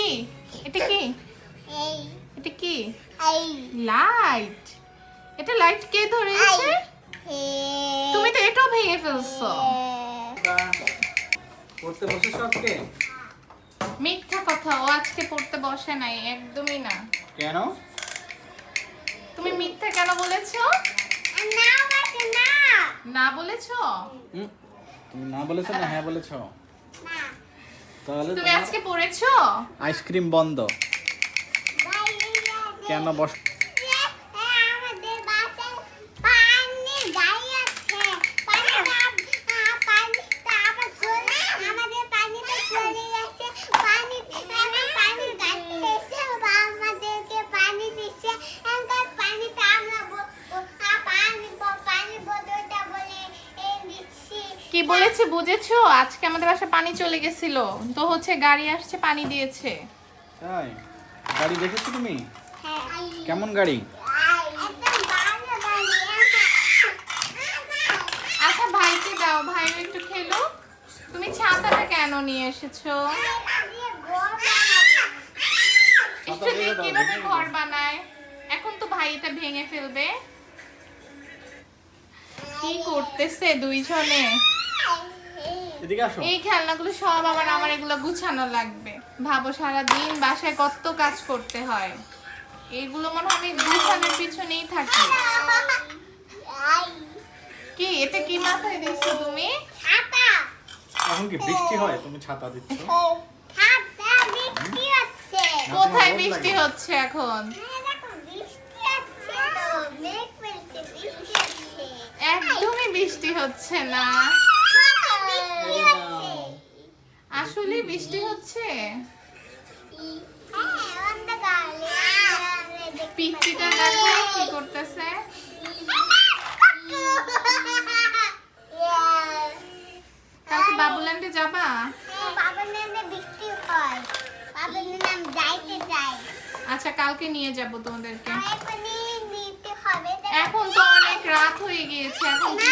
কি? এটা কি? এটা কি? লাইট। এটা লাইট কে ধরেছে? তুমি তো এটাও ভেঙে ফেলছো। পড়তে বসেছো আজকে? মিথ্যা কথা, ও আজকে পড়তে বসে নাই, একদমই না। কেন? তুমি মিথ্যা কেন বলেছো? না বলেছো? তুমি না বলেছো না হ্যাঁ বলেছো? তাহলে তুমি আজকে পড়েছো? আইসক্রিম বন্ধ। কেন বস? কি বলেছে বুঝেছো? আজকে আমাদের বাসায় পানি চলে গেছিল, তো হচ্ছে গাড়ি আসছে পানি দিয়েছে। তাই? গাড়ি দেখেছো তুমি? কেমন গাড়ি? আচ্ছা ভাইকে দাও, ভাই একটু খেলো। তুমি ছাতাটা কেন নিয়ে এসেছো? একটু দেখ কিভাবে ঘর বানায়। এখন তো ভাই এটা ভেঙে ফেলবে। কি করতেছে দুইজনে? এদিকে আসো। এই খেলনাগুলো সব আমার এগুলো গুছানো লাগবে। ভাবো সারাদিন বাসায় কত কাজ করতে হয়, এইগুলো মনে হয় আমি গুছানোর পিছনেই থাকি। কি এটা কি মাথায় দিচ্ছো তুমি? এখন কি বৃষ্টি হয় তুমি ছাতা দিচ্ছ? কোথায় বৃষ্টি হচ্ছে এখন? একদমই বৃষ্টি হচ্ছে না। আসলে বৃষ্টি হচ্ছে। পিচ্চিটা দেখো কি করতেছে। কালকে বাবুল্যান্ডে যাবা? আচ্ছা কালকে নিয়ে যাব তোমাদেরকে। এখন তো অনেক রাত হয়ে গিয়েছে, এখন কি